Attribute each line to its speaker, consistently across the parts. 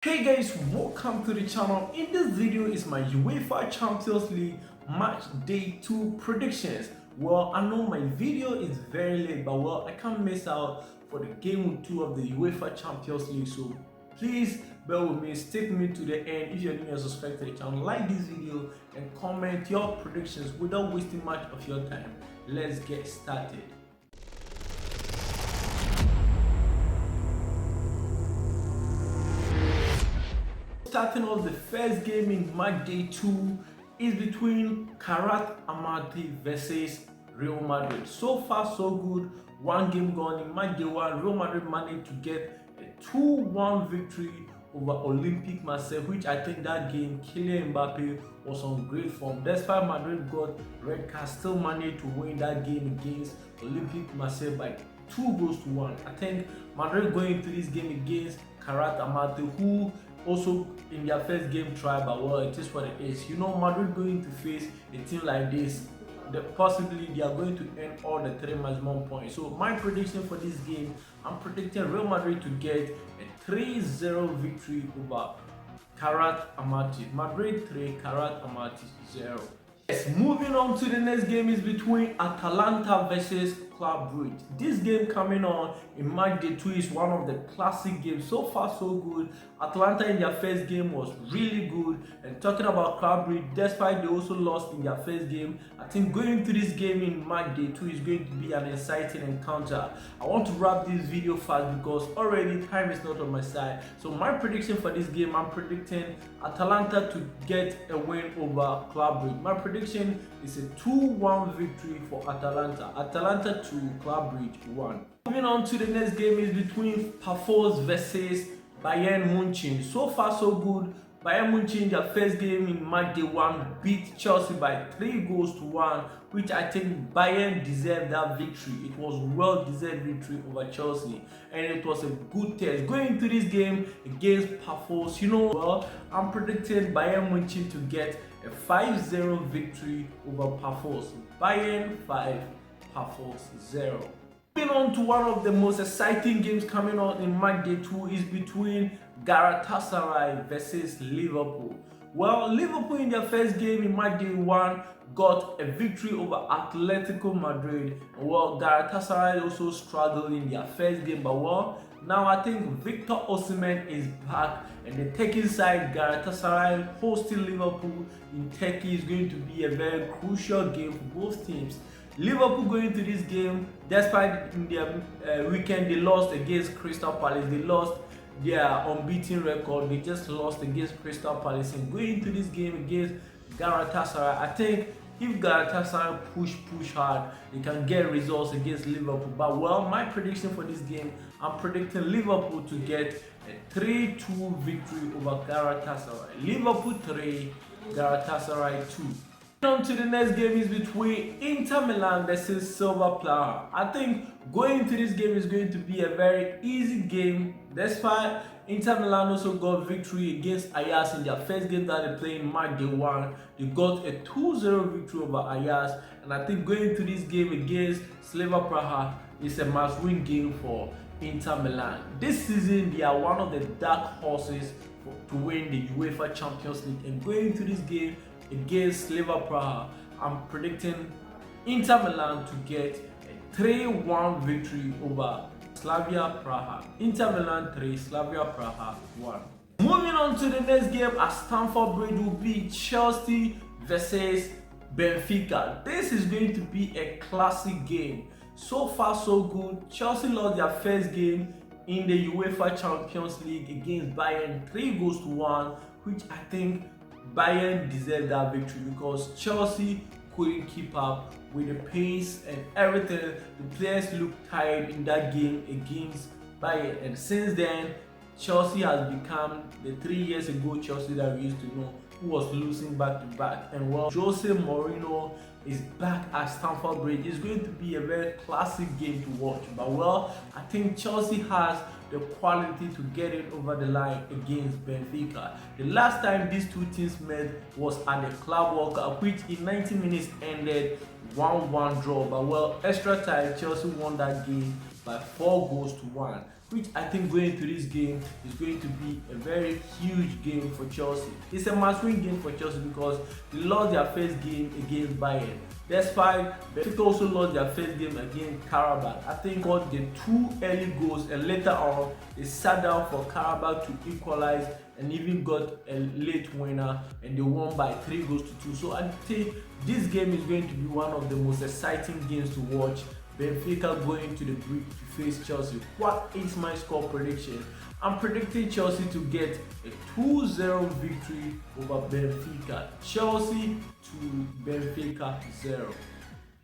Speaker 1: Hey guys, welcome to the channel. In this video is my UEFA Champions League match day 2 predictions. Well, I know my video is very late, but well, I can't miss out for the game 2 of the UEFA Champions League. So please bear with me, stick me to the end. If you're new and subscribe to the channel, like this video and comment your predictions without wasting much of your time. Let's get started. Starting off, the first game in match day 2 is between Karat Almaty versus Real Madrid. So far so good, one game gone. In match day 1, Real Madrid managed to get a 2-1 victory over Olympic Marseille, which I think that game Kylian Mbappe was on great form. Despite Madrid got red card, still managed to win that game against Olympic Marseille by 2-1. I think Madrid going into this game against Karat Almaty, who also in their first game tried, but well, it is what it is. You know, Madrid going to face a team like this, possibly they are going to earn all the 3 maximum points. So my prediction for this game, I'm predicting Real Madrid to get a 3-0 victory over Karat Almaty. Madrid 3, Karat Almaty 0. Yes, moving on to the next game is between Atalanta versus Club Brugge. This game coming on in match day 2 is one of the classic games. So far so good. Atalanta in their first game was really good. And talking about Club Brugge, despite they also lost in their first game, I think going to this game in match day 2 is going to be an exciting encounter. I want to wrap this video fast because already time is not on my side. So my prediction for this game, I'm predicting Atalanta to get a win over Club Brugge. My prediction is a 2-1 victory for Atalanta. Atalanta 2, Club Brugge 1. Moving on to the next game is between Paphos versus Bayern Munich. So far so good. Bayern Munich, their first game in match day 1, beat Chelsea by 3-1, which I think Bayern deserved that victory. It was well-deserved victory over Chelsea, and it was a good test. Going into this game against Paphos, you know, well, I'm predicting Bayern Munich to get a 5-0 victory over Paphos. Bayern 5, Paphos 0. Moving on to one of the most exciting games coming on in match day 2 is between Galatasaray versus Liverpool. Well, Liverpool in their first game in match day 1 got a victory over Atletico Madrid. Well, Galatasaray also struggled in their first game, but well, now I think Victor Osimhen is back, and the Turkish side, Galatasaray hosting Liverpool in Turkey, is going to be a very crucial game for both teams. Liverpool going into this game, despite in their weekend they lost against Crystal Palace, they lost their unbeaten record, they just lost against Crystal Palace. And going into this game against Galatasaray, I think if Galatasaray push hard, they can get results against Liverpool. But well, my prediction for this game, I'm predicting Liverpool to get a 3-2 victory over Galatasaray. Liverpool 3, Galatasaray 2. On to the next game is between Inter Milan versus Praha. I think going into this game is going to be a very easy game. Despite Inter Milan also got victory against Ajax in their first game that they played in match day 1. They got a 2-0 victory over Ajax, and I think going into this game against Slavia Praha is a must-win game for Inter Milan. This season they are one of the dark horses to win the UEFA Champions League, and going into this game against Slavia Praha, I'm predicting Inter Milan to get a 3-1 victory over Slavia Praha. Inter Milan 3, Slavia Praha 1. Moving on to the next game at Stamford Bridge will be Chelsea versus Benfica. This is going to be a classic game. So far so good. Chelsea lost their first game in the UEFA Champions League against Bayern 3-1, which I think Bayern deserved that victory because Chelsea couldn't keep up with the pace and everything. The players looked tired in that game against Bayern, and since then Chelsea has become the 3 years ago Chelsea that we used to know, who was losing back to back. And well, Jose Mourinho is back at Stamford Bridge. It's going to be a very classic game to watch. But well, I think Chelsea has the quality to get it over the line against Benfica. The last time these two teams met was at the Club World Cup, which in 90 minutes ended 1-1 draw. But well, extra time, Chelsea won that game by 4-1. which I think going to this game is going to be a very huge game for Chelsea. It's a must-win game for Chelsea because they lost their first game against Bayern. Despite Benfica also lost their first game against Qarabag. I think got the 2 early goals, and later on they sat down for Qarabag to equalize and even got a late winner, and they won by 3 goals to 2. So I think this game is going to be one of the most exciting games to watch. Benfica going to the Brugge to face Chelsea. What is my score prediction? I'm predicting Chelsea to get a 2-0 victory over Benfica. Chelsea to Benfica 0.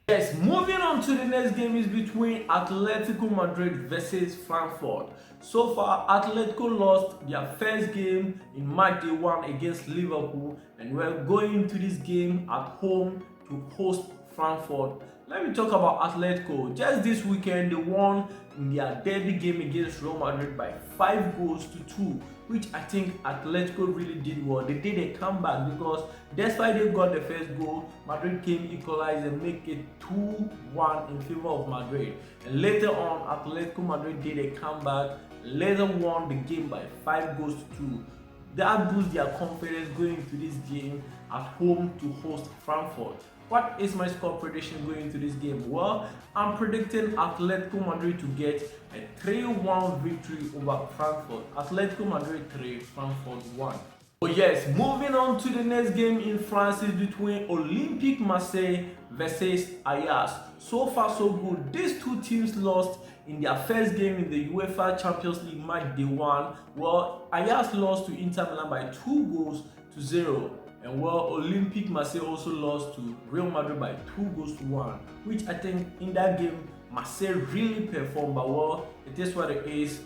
Speaker 1: Yes, moving on to the next game is between Atletico Madrid versus Frankfurt. So far, Atletico lost their first game in Matchday 1 against Liverpool, and we're going into this game at home to host Frankfurt. Let me talk about Atletico. Just this weekend, they won in their derby game against Real Madrid by 5 goals to 2, which I think Atletico really did well. They did a comeback because despite they got the first goal, Madrid came equalized and make it 2-1 in favor of Madrid. And later on, Atletico Madrid did a comeback, later won the game by 5 goals to 2. That boosts their confidence going into this game at home to host Frankfurt. What is my score prediction going into this game? Well, I'm predicting Atletico Madrid to get a 3-1 victory over Frankfurt. Atletico Madrid 3, Frankfurt 1. Oh yes, moving on to the next game in France is between Olympique Marseille versus Ajax. So far so good. These two teams lost in their first game in the UEFA Champions League match day 1. Well, Ajax lost to Inter Milan by 2 goals to 0. And well, Olympique Marseille also lost to Real Madrid by 2 goals to 1, which I think in that game Marseille really performed. But well, it is what it is.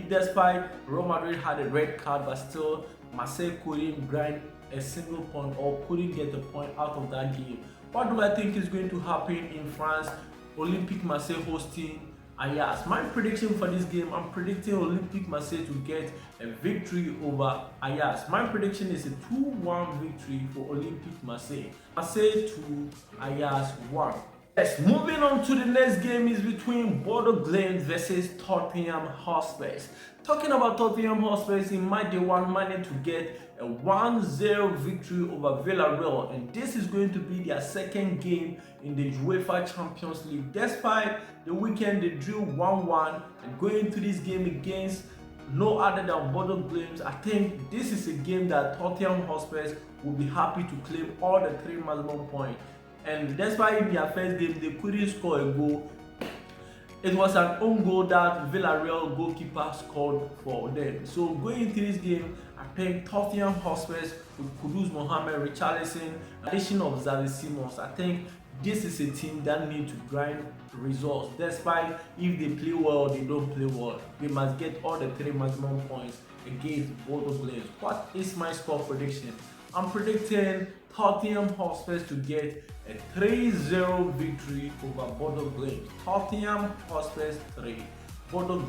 Speaker 1: Despite Real Madrid had a red card, but still Marseille couldn't grind a single point or couldn't get a point out of that game. What do I think is going to happen in France? Olympique Marseille hosting Ajax. My prediction for this game, I'm predicting Olympique Marseille to get a victory over Ajax. My prediction is a 2-1 victory for Olympique Marseille. Marseille 2, Ajax 1. Yes, moving on to the next game is between Bordeaux versus Tottenham Hotspur. Talking about Tottenham Hotspur, in match day 1 managed to get a 1-0 victory over Villarreal, and this is going to be their second game in the UEFA Champions League. Despite the weekend they drew 1-1, and going into this game against no other than Bordeaux, I think this is a game that Tottenham Hotspur will be happy to claim all the 3 maximum points. And despite in their first game they couldn't score a goal, it was an own goal that Villarreal goalkeeper scored for them. So going into this game, I think Tottenham Hotspur with Kudus, Mohamed, Richarlison, addition of Xavi Simons, I think this is a team that needs to grind results. Despite if they play well or they don't play well, they must get all the 3 maximum points against Bordeaux. What is my score prediction? I'm predicting Tottenham Hotspur to get a 3-0 victory over Bordeaux. Tottenham Hotspur 3, Bordeaux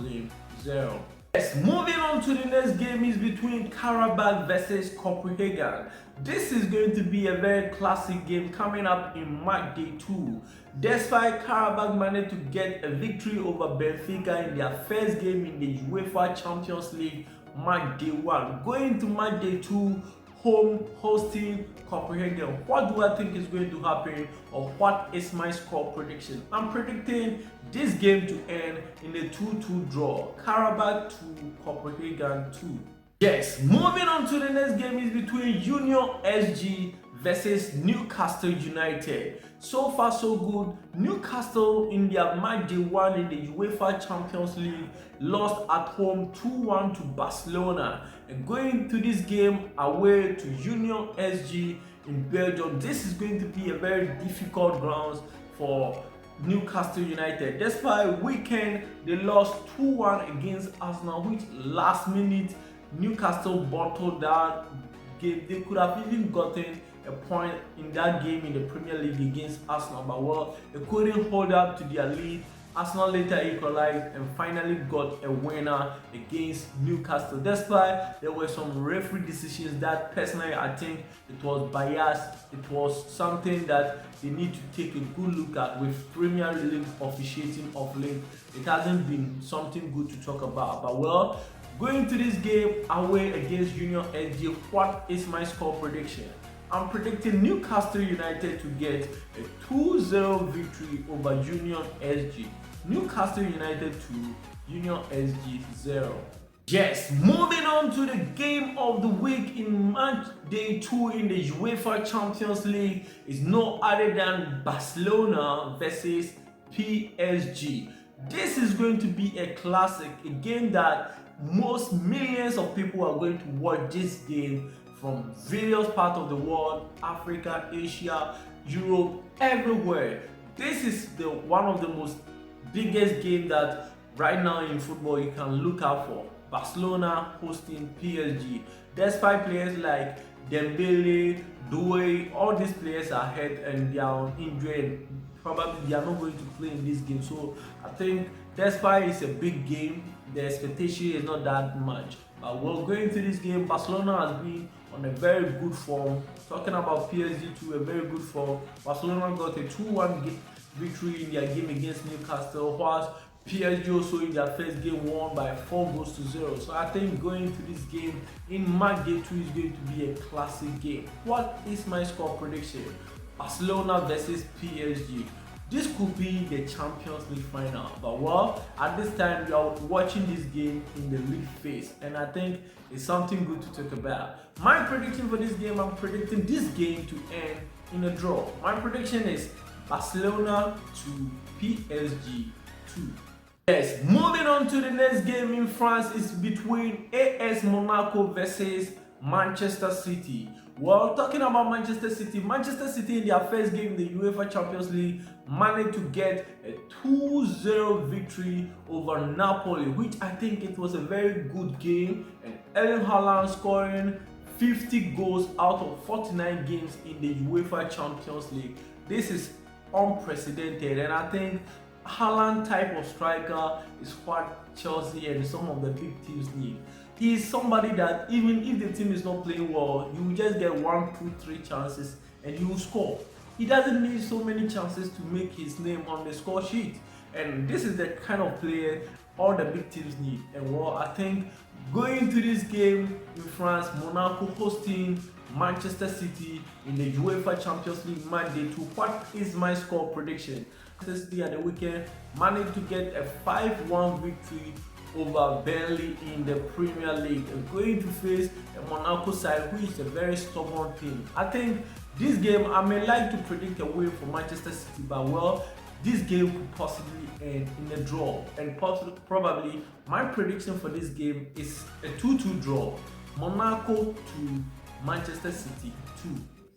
Speaker 1: 0. Yes, moving on to the next game is between Qarabag versus Copenhagen. This is going to be a very classic game coming up in match day 2. Despite Qarabag managed to get a victory over Benfica in their first game in the UEFA Champions League match day 1, going to match day 2, home hosting Copenhagen. What do I think is going to happen, or what is my score prediction? I'm predicting this game to end in a 2-2 draw. Qarabag 2, Copenhagen 2. Yes, moving on to the next game is between Union SG versus Newcastle United. So far so good. Newcastle in their match day 1 in the UEFA Champions League lost at home 2-1 to Barcelona, and going to this game away to Union SG in Belgium, this is going to be a very difficult ground for Newcastle United. Despite weekend they lost 2-1 against Arsenal, which last minute Newcastle bottled that game. They could have even gotten a point in that game in the Premier League against Arsenal, but well, they couldn't hold up to their lead Arsenal later equalized and finally got a winner against Newcastle. Despite there were some referee decisions that personally I think it was biased, it was something that they need to take a good look at with Premier League officiating of late. It hasn't been something good to talk about. But well, going to this game away against Union SG, what is my score prediction? I'm predicting Newcastle United to get a 2-0 victory over Union SG. Newcastle United 2, Union SG 0. Yes, moving on to the game of the week in match day 2 in the UEFA Champions League is no other than Barcelona versus PSG. This is going to be a classic, a game that most millions of people are going to watch this game from various parts of the world, Africa, Asia, Europe, everywhere. This is one of the most biggest game that right now in football you can look out for. Barcelona hosting PSG. Despite players like Dembele, Doué, all these players are hurt and they are injured. Probably they are not going to play in this game. So I think despite it's a big game, the expectation is not that much. But we're going to this game. Barcelona has been on a very good form. Talking about PSG too, a very good form. Barcelona got a 2-1 victory in their game against Newcastle, whilst PSG also in their first game won by 4-0. So I think going to this game in match day 2 is going to be a classic game. What is my score prediction? Barcelona versus PSG. This could be the Champions League final, but well, at this time we are watching this game in the league phase, and I think it's something good to talk about. My prediction for this game, I'm predicting this game to end in a draw. My prediction is Barcelona 2, PSG 2. Yes, moving on to the next game in France is between AS Monaco versus Manchester City. Well, talking about Manchester City in their first game in the UEFA Champions League managed to get a 2-0 victory over Napoli, which I think it was a very good game, and Erling Haaland scoring 50 goals out of 49 games in the UEFA Champions League. This is unprecedented, and I think Haaland type of striker is what Chelsea and some of the big teams need. He is somebody that even if the team is not playing well, you will just get 1, 2, 3 chances and you will score. He doesn't need so many chances to make his name on the score sheet. And this is the kind of player all the big teams need. And well, I think going to this game in France, Monaco hosting Manchester City in the UEFA Champions League match day 2. What is my score prediction? Manchester City at the weekend managed to get a 5-1 victory over Burnley in the Premier League, and going to face a Monaco side which is a very stubborn team. I think this game, I may like to predict a win for Manchester City, but well, this game could possibly end in a draw, and probably my prediction for this game is a 2-2 draw. Monaco 2, Manchester City 2.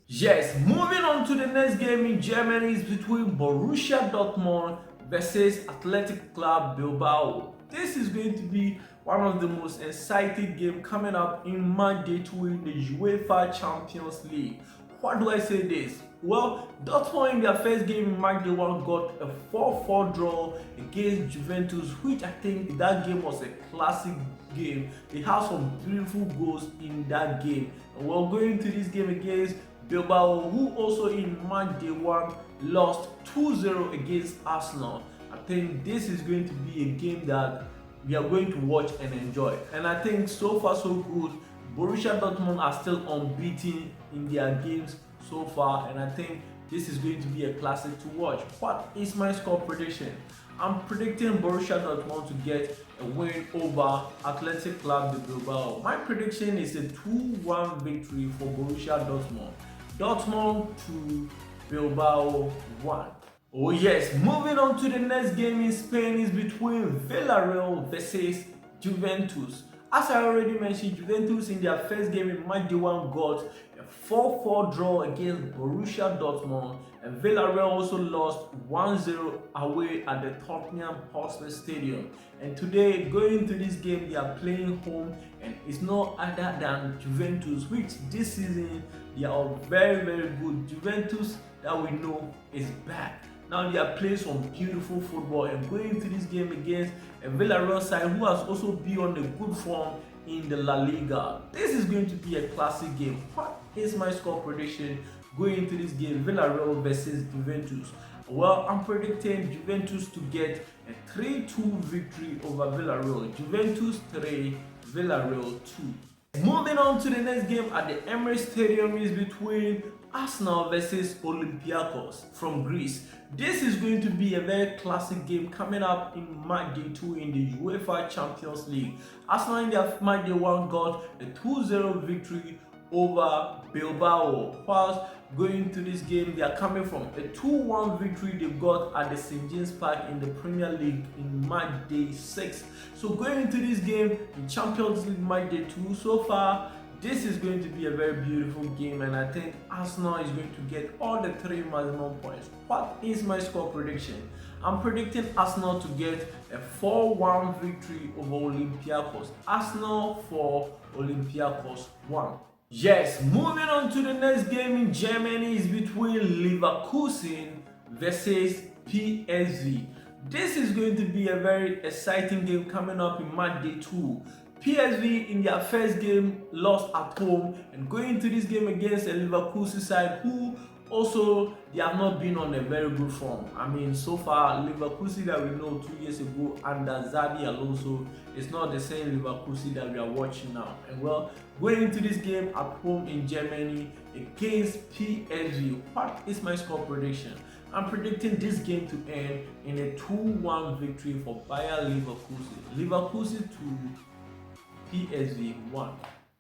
Speaker 1: Yes, moving on to the next game in Germany is between Borussia Dortmund versus Atletico Bilbao. This is going to be one of the most exciting games coming up in match day 2 in the UEFA Champions League. Why do I say this? Well, Dortmund in their first game in match day 1 got a 4-4 draw against Juventus, which I think that game was a classic game. They had some beautiful goals in that game. And we're going to this game against Bilbao, who also in match day 1 lost 2-0 against Arsenal. I think this is going to be a game that we are going to watch and enjoy. And I think so far so good. Borussia Dortmund are still unbeaten in their games so far, and I think this is going to be a classic to watch. What is my score prediction? I'm predicting Borussia Dortmund to get a win over Athletic Bilbao. My prediction is a 2-1 victory for Borussia Dortmund. Dortmund 2, Bilbao 1. Oh yes, moving on to the next game in Spain is between Villarreal versus Juventus. As I already mentioned, Juventus in their first game in match day 1 got a 4-4 draw against Borussia Dortmund, and Villarreal also lost 1-0 away at the Tottenham Hotspur Stadium. And today, going into this game, they are playing home, and it's no other than Juventus, which this season they are very, very good. Juventus that we know is back. Now they are playing some beautiful football and going into this game against a Villarreal side who has also been on a good form in the La Liga. This is going to be a classic game. What is my score prediction going into this game? Villarreal versus Juventus. Well, I'm predicting Juventus to get a 3-2 victory over Villarreal. Juventus 3, Villarreal 2. Moving on to the next game at the Emirates Stadium is between Arsenal versus Olympiacos from Greece. This is going to be a very classic game coming up in Matchday 2 in the UEFA Champions League. Arsenal in their Matchday 1 got a 2-0 victory over Bilbao. Whilst going to this game, they are coming from a 2-1 victory they got at the St. James Park in the Premier League in Matchday 6. So going into this game in Champions League Matchday 2, so far this is going to be a very beautiful game, and I think Arsenal is going to get all the 3 maximum points. What is my score prediction? I'm predicting Arsenal to get a 4-1 victory over Olympiacos. Arsenal 4, Olympiacos 1. Yes, moving on to the next game in Germany is between Leverkusen versus PSV. This is going to be a very exciting game coming up in Matchday 2. PSV in their first game lost at home, and going into this game against a Leverkusen side who also they have not been on a very good form. I mean, so far Leverkusen that we know 2 years ago under Xabi Alonso is not the same Leverkusen that we are watching now. And well, going into this game at home in Germany against PSV, what is my score prediction? I'm predicting this game to end in a 2-1 victory for Bayern Leverkusen. Leverkusen 2, PSV 1.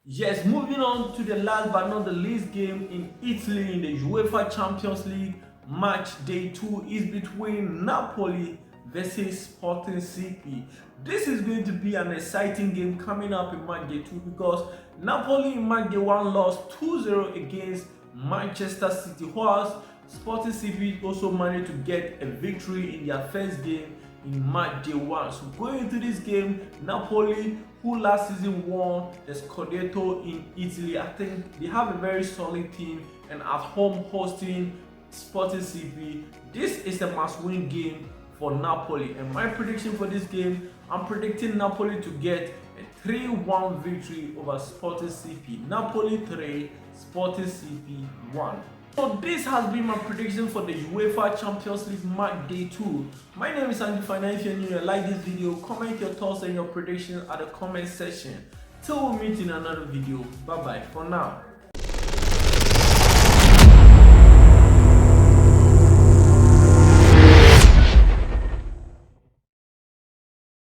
Speaker 1: Yes, moving on to the last but not the least game in Italy in the UEFA Champions League Matchday 2 is between Napoli versus Sporting CP. This is going to be an exciting game coming up in Matchday 2 because Napoli in Matchday 1 lost 2-0 against Manchester City, whilst Sporting CP also managed to get a victory in their first game in Matchday 1. So going into this game, Napoli, who last season won the Scudetto in Italy, I think they have a very solid team, and at home hosting Sporting CP, this is a must-win game for Napoli. And my prediction for this game, I'm predicting Napoli to get a 3-1 victory over Sporting CP. Napoli 3, Sporting CP 1. So this has been my prediction for the UEFA Champions League Matchday 2. My name is Andy Fana. If you're new and like this video, comment your thoughts and your predictions at the comment section. Till we meet in another video. Bye bye for now.